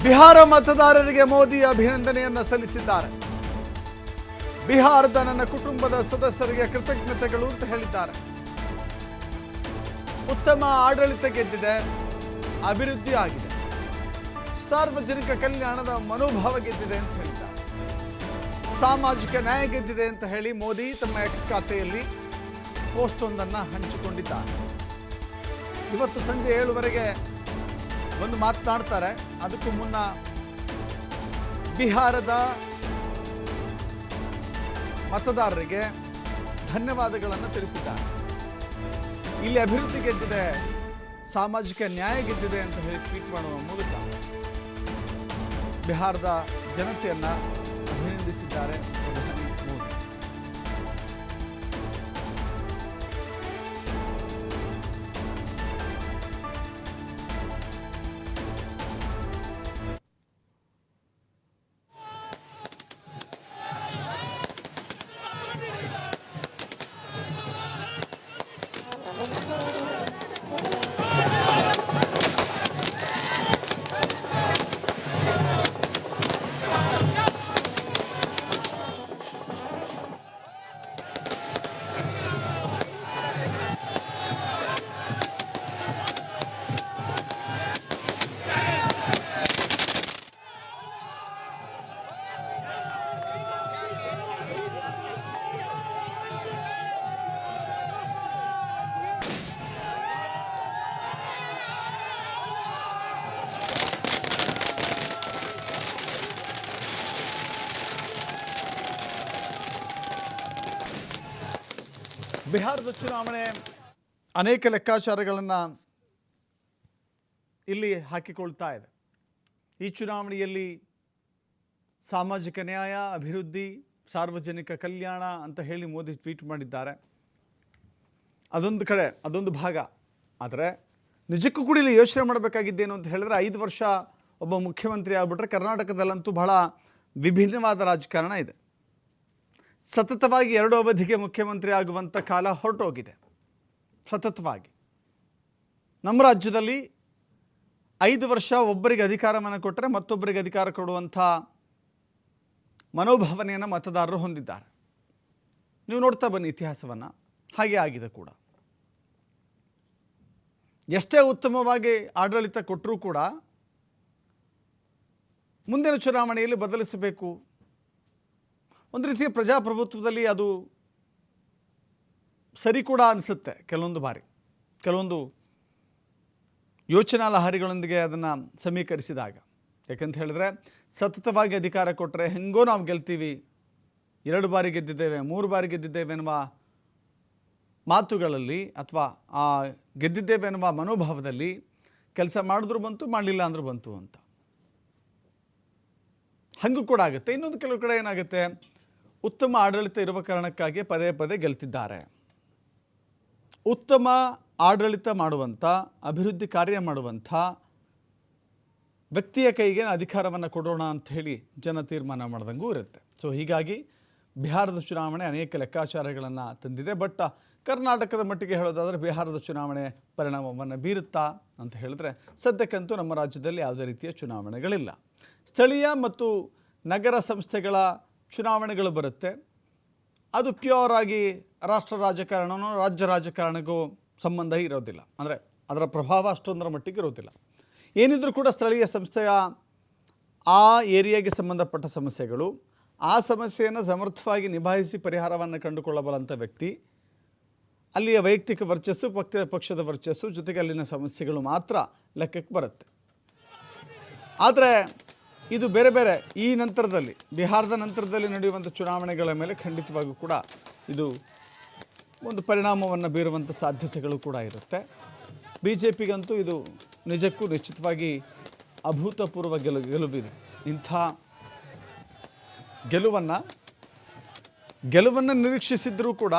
ಬಿಹಾರ ಮತದಾರರಿಗೆ ಮೋದಿ ಅಭಿನಂದನೆಯನ್ನ ಸಲ್ಲಿಸಿದ್ದಾರೆ. ಬಿಹಾರದ ನನ್ನ ಕುಟುಂಬದ ಸದಸ್ಯರಿಗೆ ಕೃತಜ್ಞತೆಗಳು ಅಂತ ಹೇಳಿದ್ದಾರೆ. ಉತ್ತಮ ಆಡಳಿತ ಗೆದ್ದಿದೆ, ಅಭಿವೃದ್ಧಿ ಆಗಿದೆ, ಸಾರ್ವಜನಿಕ ಕಲ್ಯಾಣದ ಮನೋಭಾವ ಗೆದ್ದಿದೆ ಅಂತ ಹೇಳಿದ್ದಾರೆ. ಸಾಮಾಜಿಕ ನ್ಯಾಯ ಗೆದ್ದಿದೆ ಅಂತ ಹೇಳಿ ಮೋದಿ ತಮ್ಮ ಎಕ್ಸ್ ಖಾತೆಯಲ್ಲಿ ಪೋಸ್ಟ್ ಒಂದನ್ನು ಹಂಚಿಕೊಂಡಿದ್ದಾರೆ. ಇವತ್ತು ಸಂಜೆ 7:00ವರೆಗೆ ಒಂದು ಮಾತನಾಡ್ತಾರೆ. ಅದಕ್ಕೂ ಮುನ್ನ ಬಿಹಾರದ ಮತದಾರರಿಗೆ ಧನ್ಯವಾದಗಳನ್ನು ತಿಳಿಸಿದ್ದಾರೆ. ಇಲ್ಲಿ ಅಭಿವೃದ್ಧಿ ಗೆದ್ದಿದೆ, ಸಾಮಾಜಿಕ ನ್ಯಾಯ ಗೆದ್ದಿದೆ ಅಂತ ಹೇಳಿ ಟ್ವೀಟ್ ಮಾಡುವ ಮೂಲಕ ಬಿಹಾರದ ಜನತೆಯನ್ನ ಅಭಿನಂದಿಸಿದ್ದಾರೆ ಪ್ರಧಾನಿ ಮೋದಿ. ಬಿಹಾರದ ಚುನಾವಣೆ ಅನೇಕ ಲೆಕ್ಕಾಚಾರಗಳನ್ನು ಇಲ್ಲಿ ಹಾಕಿಕೊಳ್ತಾ ಇದೆ. ಈ ಚುನಾವಣೆಯಲ್ಲಿ ಸಾಮಾಜಿಕ ನ್ಯಾಯ, ಅಭಿವೃದ್ಧಿ, ಸಾರ್ವಜನಿಕ ಕಲ್ಯಾಣ ಅಂತ ಹೇಳಿ ಮೋದಿ ಟ್ವೀಟ್ ಮಾಡಿದ್ದಾರೆ. ಅದೊಂದು ಕಡೆ, ಅದೊಂದು ಭಾಗ. ಆದರೆ ನಿಜಕ್ಕೂ ಕೂಡ ಇಲ್ಲಿ ಯೋಚನೆ ಮಾಡಬೇಕಾಗಿದ್ದೇನು ಅಂತ ಹೇಳಿದ್ರೆ, 5 ವರ್ಷ ಒಬ್ಬ ಮುಖ್ಯಮಂತ್ರಿ ಆಗ್ಬಿಟ್ರೆ ಕರ್ನಾಟಕದಲ್ಲಂತೂ ಬಹಳ ವಿಭಿನ್ನವಾದ ರಾಜಕಾರಣ ಇದೆ. ಸತತವಾಗಿ 2 ಅವಧಿಗೆ ಮುಖ್ಯಮಂತ್ರಿ ಆಗುವಂಥ ಕಾಲ ಹೊರಟೋಗಿದೆ. ಸತತವಾಗಿ ನಮ್ಮ ರಾಜ್ಯದಲ್ಲಿ 5 ವರ್ಷ ಒಬ್ಬರಿಗೆ ಅಧಿಕಾರವನ್ನು ಕೊಟ್ಟರೆ ಮತ್ತೊಬ್ಬರಿಗೆ ಅಧಿಕಾರ ಕೊಡುವಂಥ ಮನೋಭಾವನೆಯನ್ನು ಮತದಾರರು ಹೊಂದಿದ್ದಾರೆ. ನೀವು ನೋಡ್ತಾ ಬನ್ನಿ ಇತಿಹಾಸವನ್ನು, ಹಾಗೆ ಆಗಿದೆ ಕೂಡ. ಎಷ್ಟೇ ಉತ್ತಮವಾಗಿ ಆಡಳಿತ ಕೊಟ್ಟರೂ ಕೂಡ ಮುಂದಿನ ಚುನಾವಣೆಯಲ್ಲಿ ಬದಲಿಸಬೇಕು. ಒಂದು ರೀತಿಯ ಪ್ರಜಾಪ್ರಭುತ್ವದಲ್ಲಿ ಅದು ಸರಿ ಕೂಡ ಅನಿಸುತ್ತೆ ಕೆಲವೊಂದು ಬಾರಿ, ಕೆಲವೊಂದು ಯೋಚನಾ ಲಹರಿಗಳೊಂದಿಗೆ ಅದನ್ನು ಸಮೀಕರಿಸಿದಾಗ. ಯಾಕಂತ ಹೇಳಿದ್ರೆ ಸತತವಾಗಿ ಅಧಿಕಾರ ಕೊಟ್ಟರೆ ಹೆಂಗೋ ನಾವು ಗೆಲ್ತೀವಿ, 2 ಬಾರಿ ಗೆದ್ದಿದ್ದೇವೆ, 3 ಬಾರಿ ಗೆದ್ದಿದ್ದೇವೆ ಎನ್ನುವ ಮಾತುಗಳಲ್ಲಿ ಅಥವಾ ಆ ಗೆದ್ದಿದ್ದೇವೆ ಎನ್ನುವ ಮನೋಭಾವದಲ್ಲಿ ಕೆಲಸ ಮಾಡಿದ್ರು ಬಂತು, ಮಾಡಲಿಲ್ಲ ಅಂದರೂ ಬಂತು ಅಂತ ಹಂಗೂ ಕೂಡ ಆಗುತ್ತೆ. ಇನ್ನೊಂದು ಕೆಲವು ಕಡೆ ಏನಾಗುತ್ತೆ, ಉತ್ತಮ ಆಡಳಿತ ಇರುವ ಕಾರಣಕ್ಕಾಗಿ ಪದೇ ಪದೇ ಗೆಲ್ತಿದ್ದಾರೆ. ಉತ್ತಮ ಆಡಳಿತ ಮಾಡುವಂಥ, ಅಭಿವೃದ್ಧಿ ಕಾರ್ಯ ಮಾಡುವಂಥ ವ್ಯಕ್ತಿಯ ಕೈಗೆ ಅಧಿಕಾರವನ್ನು ಕೊಡೋಣ ಅಂಥೇಳಿ ಜನ ತೀರ್ಮಾನ ಮಾಡ್ದಂಗೂ ಇರುತ್ತೆ. ಸೊ ಹೀಗಾಗಿ ಬಿಹಾರದ ಚುನಾವಣೆ ಅನೇಕ ಲೆಕ್ಕಾಚಾರಗಳನ್ನು ತಂದಿದೆ. ಬಟ್ ಕರ್ನಾಟಕದ ಮಟ್ಟಿಗೆ ಹೇಳೋದಾದರೆ ಬಿಹಾರದ ಚುನಾವಣೆ ಪರಿಣಾಮವನ್ನು ಬೀರುತ್ತಾ ಅಂತ ಹೇಳಿದ್ರೆ, ಸದ್ಯಕ್ಕಂತೂ ನಮ್ಮ ರಾಜ್ಯದಲ್ಲಿ ಯಾವುದೇ ರೀತಿಯ ಚುನಾವಣೆಗಳಿಲ್ಲ. ಸ್ಥಳೀಯ ಮತ್ತು ನಗರ ಸಂಸ್ಥೆಗಳ ಚುನಾವಣೆಗಳು ಬರುತ್ತೆ. ಅದು ಪ್ಯೂರ್ ಆಗಿ ರಾಷ್ಟ್ರ ರಾಜಕಾರಣನೋ ರಾಜ್ಯ ರಾಜಕಾರಣಕ್ಕೂ ಸಂಬಂಧ ಇರೋದಿಲ್ಲ. ಅಂದರೆ ಅದರ ಪ್ರಭಾವ ಅಷ್ಟೊಂದರ ಮಟ್ಟಿಗೆ ಇರೋದಿಲ್ಲ. ಏನಿದ್ರೂ ಕೂಡ ಸ್ಥಳೀಯ ಸಂಸ್ಥೆಯ ಆ ಏರಿಯಾಗೆ ಸಂಬಂಧಪಟ್ಟ ಸಮಸ್ಯೆಗಳು, ಆ ಸಮಸ್ಯೆಯನ್ನು ಸಮರ್ಥವಾಗಿ ನಿಭಾಯಿಸಿ ಪರಿಹಾರವನ್ನು ಕಂಡುಕೊಳ್ಳಬಲ್ಲಂಥ ವ್ಯಕ್ತಿ, ಅಲ್ಲಿಯ ವೈಯಕ್ತಿಕ ವರ್ಚಸ್ಸು, ಪಕ್ಷದ ವರ್ಚಸ್ಸು, ಜೊತೆಗೆ ಅಲ್ಲಿನ ಸಮಸ್ಯೆಗಳು ಮಾತ್ರ ಲೆಕ್ಕಕ್ಕೆ ಬರುತ್ತೆ. ಆದರೆ ಇದು ಬೇರೆ ಬೇರೆ ಈ ನಂತರದಲ್ಲಿ, ಬಿಹಾರದ ನಂತರದಲ್ಲಿ ನಡೆಯುವಂಥ ಚುನಾವಣೆಗಳ ಮೇಲೆ ಖಂಡಿತವಾಗಿಯೂ ಕೂಡ ಇದು ಒಂದು ಪರಿಣಾಮವನ್ನು ಬೀರುವಂಥ ಸಾಧ್ಯತೆಗಳು ಕೂಡ ಇರುತ್ತೆ. BJPಗಂತೂ ಇದು ನಿಜಕ್ಕೂ ನಿಶ್ಚಿತವಾಗಿ ಅಭೂತಪೂರ್ವ ಗೆಲುವಿದೆ. ಇಂಥ ಗೆಲುವನ್ನು ನಿರೀಕ್ಷಿಸಿದ್ದರೂ ಕೂಡ